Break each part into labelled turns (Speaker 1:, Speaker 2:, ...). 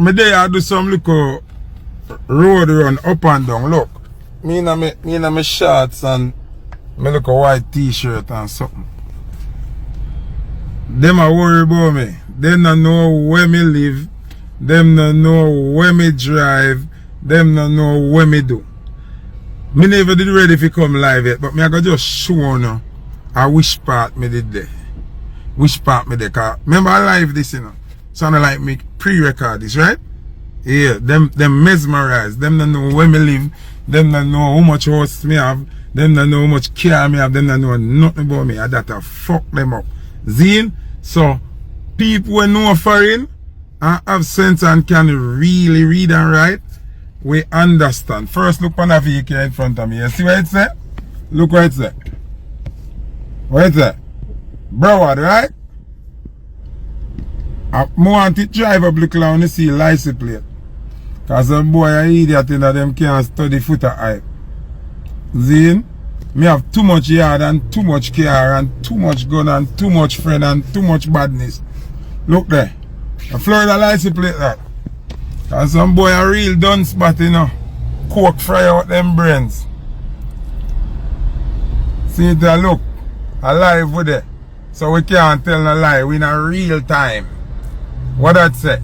Speaker 1: Me there I do some little road run up and down. Look. Me in my shorts and me look a white t-shirt and something. Them a worry about me. Them don't know where me live. Them don't know where me drive. Them don't know where me do. Me never did ready if you come live yet, but me I go just show you which part me did there. Which part me there. Cause remember I live this, you know. Sound like me pre-record this, right? Yeah, them mesmerized. Them don't know where me live. Them don't know how much house me have. Them don't know how much care me have. Them don't know nothing about me. And that fuck them up. Zine? So, people who know foreign and have sense and can really read and write, we understand. First, look on the vehicle in front of me. You see what it say? Look what it say. What it say? Broward, right? I want to drive up look when you see license plate. Because some boy are idiot in that them can't study Foota hype. Zine? Me have too much yard and too much car and too much gun and too much friend and too much badness. Look there. A Florida license plate that. Cause some boy a real done spot, you know. Coke fry out them brains. See it there, look. Alive with it. So we can't tell no lie. We in a real time. What that say?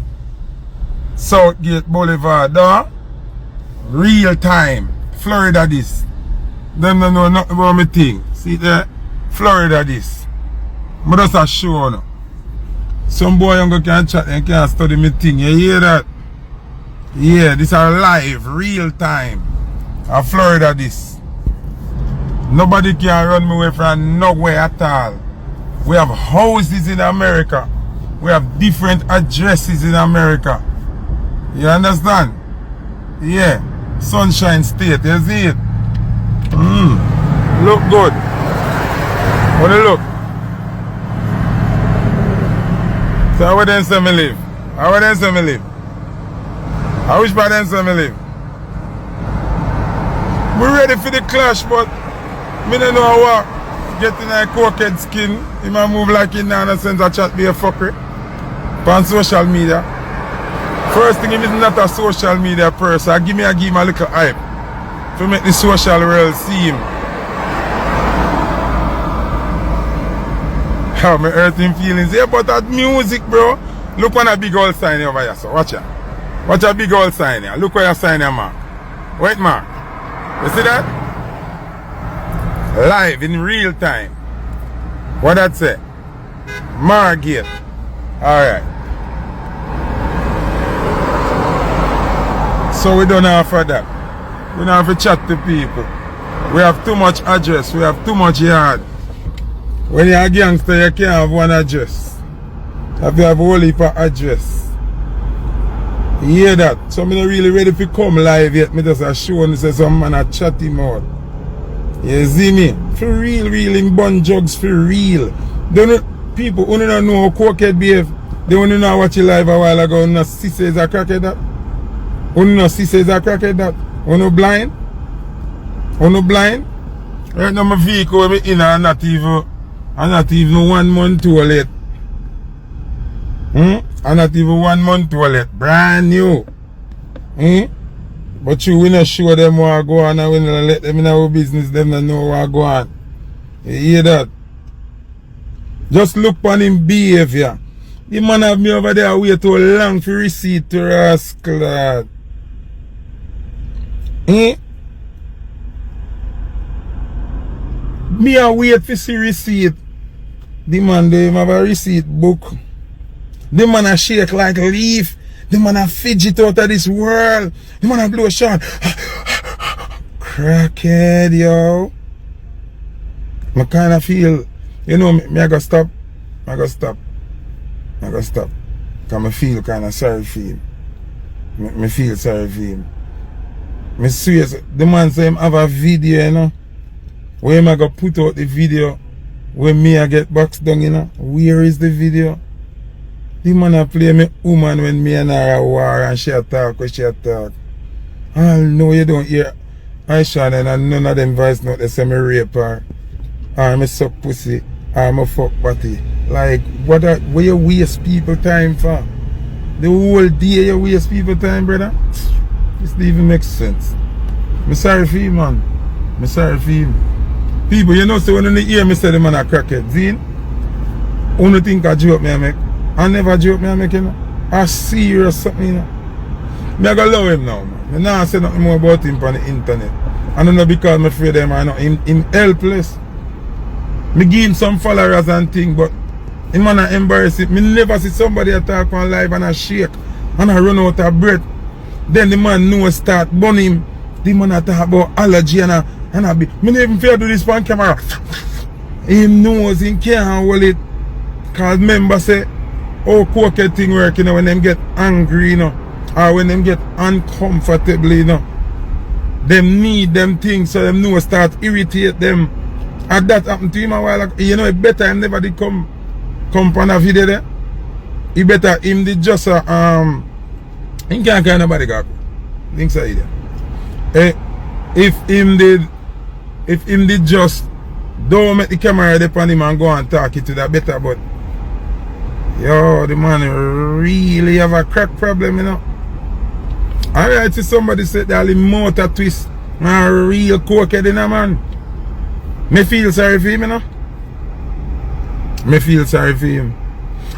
Speaker 1: Southgate Boulevard, though. Real time. Florida this. Them don't know nothing about me thing. See there? Florida this. But that's a show no. Some boy younger can chat and can study me thing. You hear that? Yeah, this are live, real time. Florida this. Nobody can run me away from nowhere at all. We have houses in America. We have different addresses in America. You understand? Yeah. Sunshine State, you see it? Look good. What do you look? So how then say me live? How then say me live? I wish by then say me live. We ready for the clash, but me don't know how getting a cokehead skin. He might move like in a sense of chat be a fuckery. On social media. First thing, he is not a social media person. Give him a little hype to make the social world see him. How me hurting feelings here, but that music, bro. Look on a big old sign over here, so watch it. Watch a big old sign here. Look where your sign here, Mark. Wait, Mark. You see that? Live in real time. What that say? Margate. Alright. So we don't have for that. We don't have to chat to people. We have too much address. We have too much yard. When you're a gangster, you can't have one address. You have to have a whole heap of address. You hear that? So I'm not really ready to come live yet. I just show and say some man a chat him out. You see me? For real, in bun jugs, for real. People who don't know how cokehead behave, they only know watch it live a while ago. No see say is a crackhead that. No see say is a crackhead that. No blind. No blind. Right now my vehicle me in and not even 1 month too late. And not even 1 month too late. Brand new. But you will not show them what go on and we not let them in our business, them not know what go on. You hear that? Just look on him behavior. The man have me over there wait too long for receipt to rascal. Me a wait for see receipt. The man they have a receipt book. The man a shake like a leaf. The man a fidget out of this world. The man a blow a shot. Crackhead, yo. I kind of feel, you know, me I gotta stop. I gotta stop. Because I feel kind of sorry for him. Me feel sorry for him. Me serious. The man say him have a video, you know. Where am I gonna put out the video when me I get boxed down, you know? Where is the video? The man a play me woman when me and her a war and she a talk when she a talk. Oh no, you don't hear Aisha and none of them voice note they say me rape her. Or me suck pussy. Or me fuck body. Like, where you waste people time for? The whole day you waste people time, brother. This don't even make sense. I'm sorry for you, man. I'm sorry for you. People, you know, so when you hear me say the man a crackhead, Zine, only think I joke me I make. I never joke me I make, you know. I serious something, you know. I go love him now, man. I not say nothing more about him on the internet. I don't know because I'm afraid of him, I know him helpless. Me give him some followers and things, but him man a embarrass it. Me never see somebody attack on live and a shake and a run out of breath. Then the man know start burn him. The man a talk about allergy and a be. Me never even fear do this on camera. Him knows he can't hold it. Cause member say, oh, coke thing work, you know, when them get angry, you know, or when them get uncomfortable, you know. Them need them things so them know start irritate them. And that happened to him a while ago. You know, it better him never did come on a video there. It better him did just he can't carry nobody go. Things are there. If him did just don't make the camera there on him and go and talk it to that better, but yo, the man really have a crack problem, you know. Alright, see somebody said that the motor twist a real cokehead in a man. Me feel sorry for him, you know. Me feel sorry for him.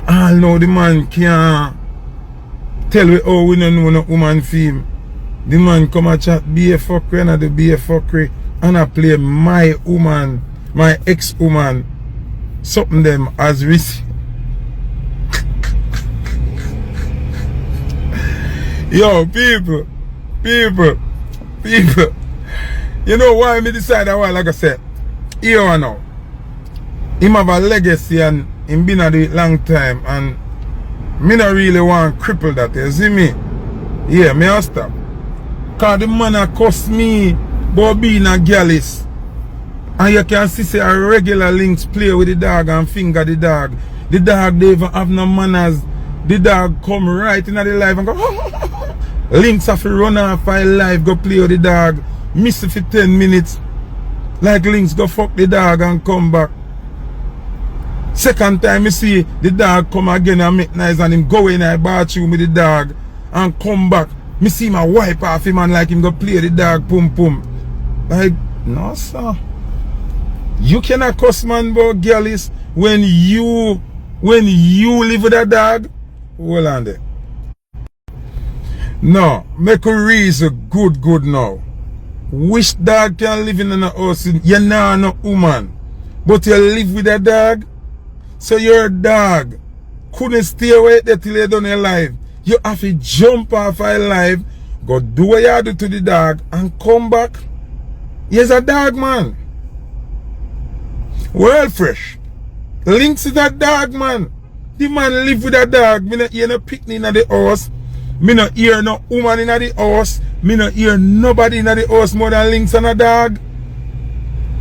Speaker 1: All know the man can't tell me how we don't know no woman for him. The man come and chat be a fuckery and the be a fuckery and I play my woman, my ex-woman, something them as risk. Yo, people. You know why me decide a while, like I said, here now. Him have a legacy and him been at it long time and me not really want to cripple that, you see me? Yeah, me have stop. Cause the man a cost me about being a gallus. And you can see say a regular links play with the dog and finger the dog. The dog they even have no manners. The dog come right in the live and go Links have to run off by live, go play with the dog, miss it for 10 minutes. Like Links go fuck the dog and come back. Second time you see the dog come again and make nice and him go in the bathroom with the dog and come back. Me see my wipe off him and like him go play the dog pum pum. Like, no sir. You cannot cuss man about girlies when you live with a dog. Hold on there. No, make a reason good now. Which dog can live in a house? You're not no woman. But you live with a dog. So your dog couldn't stay away there till you done your life. You have to jump off your life, go do what you do to the dog and come back. He's a dog man. World fresh. Links is a dog man. The man live with a dog. Me not hear no picnic in the house. Me not hear no woman in the house. Me not hear nobody in the house more than Links and a dog.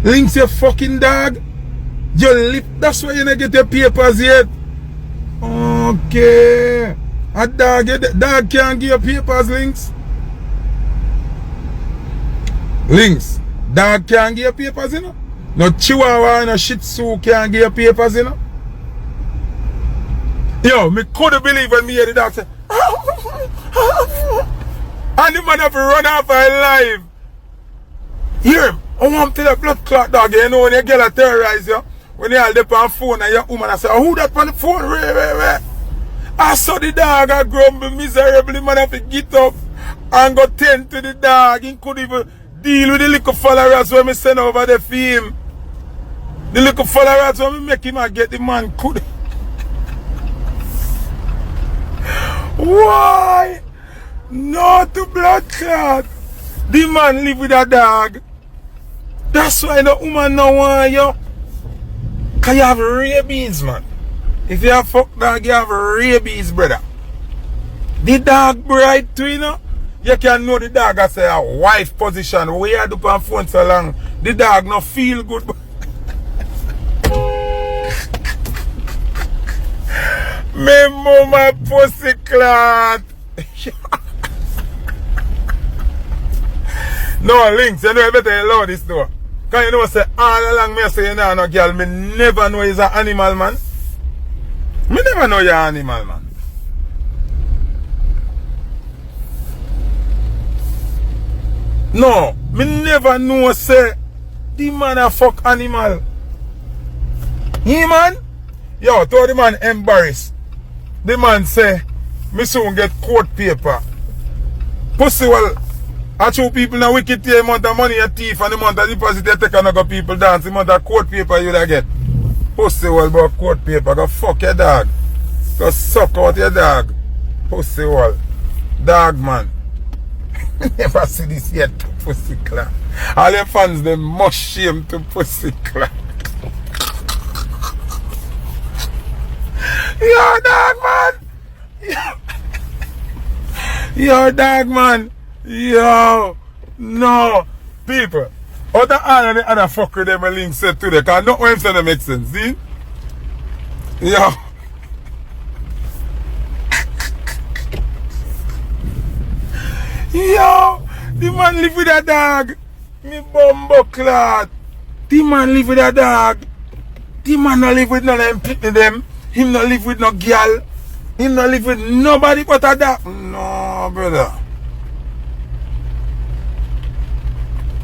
Speaker 1: Links your fucking dog. You live, that's why you don't get your papers yet. Okay. A dog can't give you papers, Links. Links. Dog can't give you papers, you know. No Chihuahua and no Shih Tzu can't give you papers, you know. Yo, me couldn't believe when me hear the dog say, and the man have to run off live. Hear him. I want to tell a blood clot dog, you know, when you get a terrorize you. When you hold up on phone and your woman I say, oh, who that on the phone? Wait. I saw the dog I grumble miserably, man have to get up and go tend to the dog. He couldn't even deal with the little followers when me send over the film. The little followers when me make him and get the man could. Why? No to blood clot. The man live with a dog. That's why the woman no want you. Cause you have rabies, man. If you have fuck dog, you have rabies, brother. The dog bright too, you know. You can know the dog has a wife position. We had up on phone so long. The dog no feel good. Me mama pussy clot. No, Links, you know you better allow this door. Cause you know say all along me say you know no girl, me never know he's an animal man. Me never know you're an animal man. No, me never know say the man a fuck animal. He man? Yo, told the man embarrassed. The man say, me soon get court paper. Pussy well, I two people now wicked the amount of money a thief and the amount of deposit they take and go people dance, the amount of court paper you da get. Pussy well about court paper, go fuck your dog. Go suck out your dog. Pussy well. Dog man. Never see this yet, pussy clap. All your fans they must shame to pussy clap. Yo dog man. Yo dog man. Yo. No. People. Other all the other fucker them a link said today. Cause not what him say make sense. See? Yo. Yo, the man live with a dog. Me bumbo clad. The man live with a dog. The man not live with none of them picking them. Him not live with no girl. Him not live with nobody but a dog. No, brother.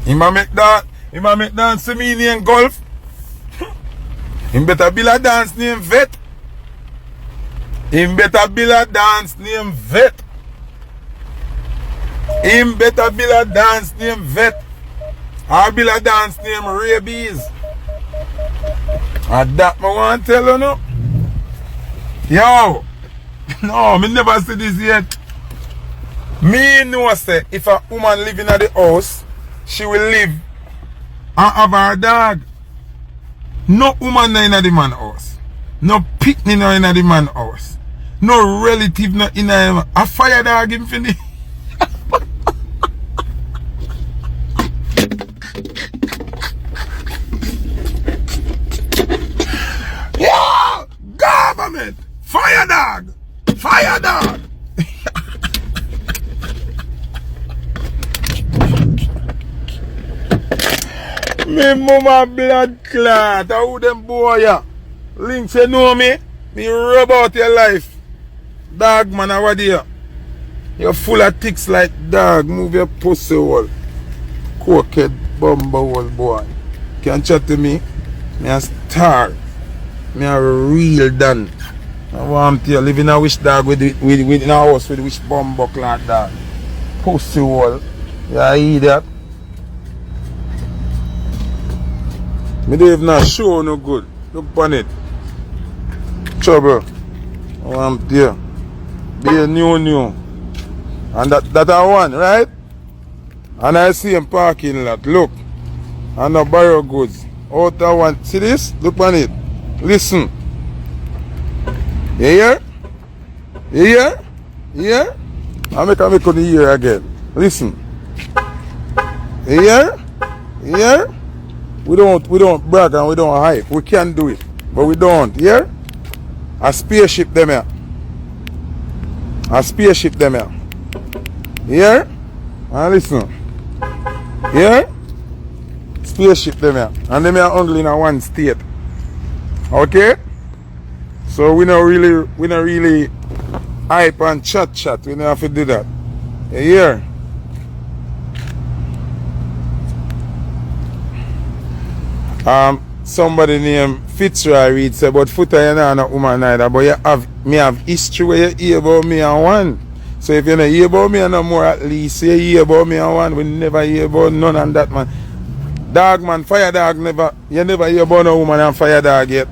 Speaker 1: Him a make that. Him a make dance to me name golf. Him better build a dance name vet. Him better build a dance name vet. Him better build a dance name vet. Or build a dance name rabies. And that I want to tell you no. Yo. No, me never see this yet. Me know say if a woman live in the house, she will live and have her dog. No woman in the man house. No picnic in the man house. No relative no in a fire dog in finish. Yeah! Government! Fire dog! Fire dog! Me mama blood clot. How them boy ya? Links you know me? Me rub out your life. Dog man over there. You're full of ticks like dog. Move your pussy hole. Cokehead bumble hole boy. Can chat to me? Me a star. Me a real done. I want to live in a wish dog with in a house with wish bumble clot dog. Pussy hole. You hear that? Me don't even show no good. Look on it. Trouble. I'm there. Be new. And that I want, right? And I see him parking lot. Look. And I borrow goods. Out I want. See this? Look on it. Listen. You hear? You hear? You hear? I make on the ear again. Listen. You hear? You hear? We don't brag and we don't hype. We can do it. But we don't. Yeah? A spaceship them here. A spaceship them here. Yeah? And listen. Yeah? Spaceship them here. And them are only in a one state. Okay? So we not really hype and chat. We don't have to do that. You hear? Somebody named Fitzroy read say, but Foota you not a woman neither, but you have history where you hear about me and one. So if you don't hear about me no more, at least you hear about me and one. We never hear about none and that man. Dog man, fire dog you never hear about no woman and fire dog yet.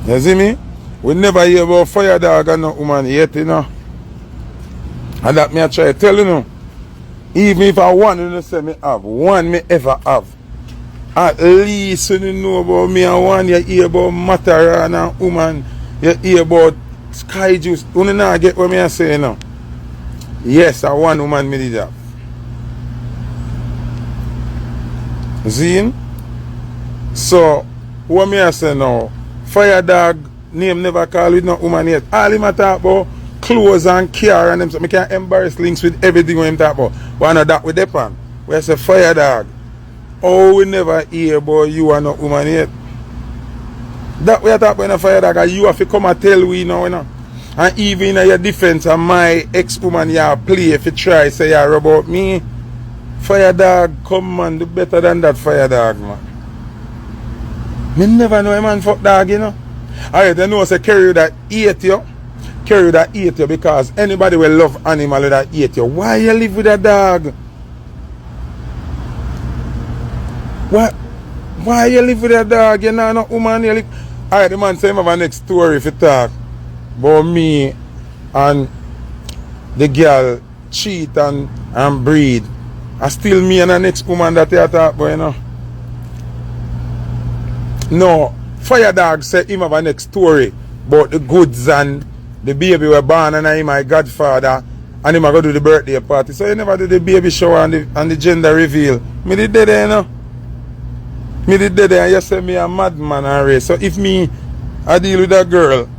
Speaker 1: You see me? We never hear about fire dog and no woman yet, you know. And that me I try to tell you know. Even if I want to say me have, one me ever have. At least when you know about me and one, you hear about Mataran and woman, you hear about Sky Juice. You don't know get what me I say now. Yes, I one woman me did have. See? So, what me I say now, fire dog name never call with no woman yet. All him a talk about clothes and car and them, so I can embarrass links with everything we talk about. But I know that with the pan. We say fire dog. Oh, we never hear about you and no woman yet. That we talk about in a fire dog, and you have to come and tell we now, you know. And even in your defense of my ex-woman you play if you try say you about me. Fire dog, come man, do better than that fire dog, man. Me never know a man fuck dog, you know. Alright, you know say carry that hate you. Carry that hate you because anybody will love animal that hate you. Why you live with a dog? Why you live with a dog? You know no woman you live. Alright, the man say him have a next story if you talk about me and the girl cheat and breed. I still me and the next woman that you talk about, you know. No, fire dog said him have a next story about the goods and the baby were born and him my godfather and him go do the birthday party. So he never do the baby shower and the gender reveal. Me did that there, you know. Me did that there and you say me a madman already. So if me I deal with a girl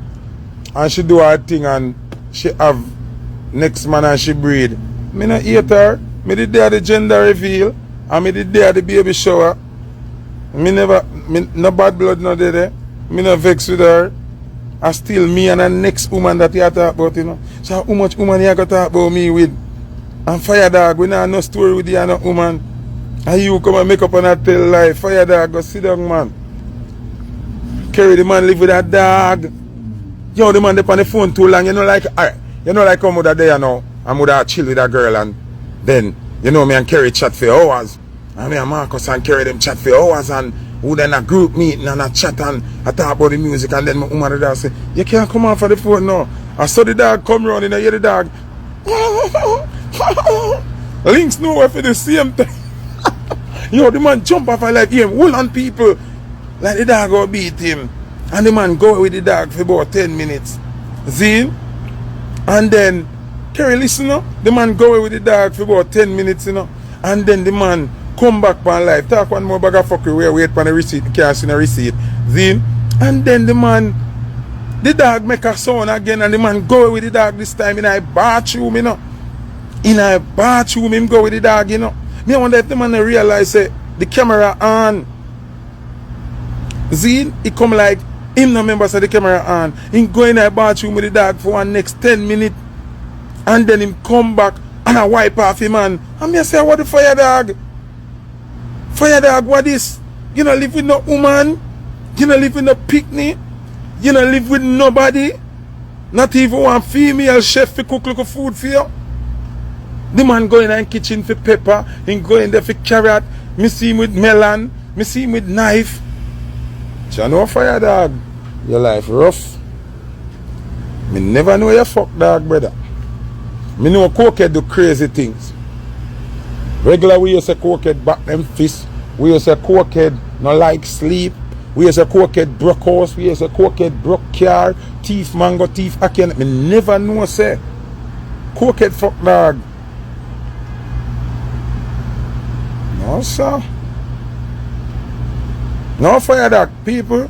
Speaker 1: and she do her thing and she have next man and she breed, me not hate her. Me did there the gender reveal and me did there the baby shower. Me no bad blood no there. Me no vex with her. I still me and the next woman that you talk about, you know. So how much woman you got to talk about me with? And fire dog, we not no story with you and no woman. And you come and make up and tell lie. Fire dog, go sit down, man. Carry the man live with that dog. Yo, the man dey on the phone too long. You know like, alright, you know like how mother there now. I'm would chill with that girl and then, you know me and Kerry chat for hours. And me and Marcus and Kerry them chat for hours and who then a group meeting and a chat and I talk about the music and then my woman there say, you can't come on for the phone now. I saw the dog come round and I hear the dog. Links nowhere for the same thing. Yo, the man jump off and like him, hold on people. Like the dog go beat him. And the man go with the dog for about 10 minutes. See? And then Kerry listen up. The man go with the dog for about 10 minutes, you know. And then the man come back on live. Talk one more bag of fuckery. Wait for the receipt. Can't see the receipt. See? And then the dog make a sound again. And the man go with the dog this time in a bathroom, you know. In a bathroom, him go with the dog, you know. Me wonder if the man realize say the camera on. See? He come like him no remember say the camera on. He go in a bathroom with the dog for one next 10 minutes. And then him come back and I wipe off him man. And me say, what the fire dog? Fire dog, what is? You don't live with no woman. You don't live with no picnic. You don't live with nobody. Not even one female chef to cook little food for you. The man go in the kitchen for pepper. He go in there for carrot. Me see him with melon. Me see him with knife. You know fire dog? Your life rough. Me never know you fuck dog, brother. Me know cokehead do crazy things. Regular we use a cokehead back them fist. We use a cokehead no like sleep. We use a cokehead broke house. We use a cokehead broke car. Thief mango, thief again. Me never know say cokehead fuck dog. No sir. No fire dog people.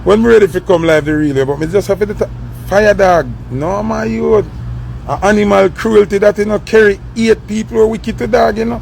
Speaker 1: When we ready to come live the relay, but me just have to fire dog. No my youth. Animal cruelty that you know carry 8 people or wicked to dog, you know.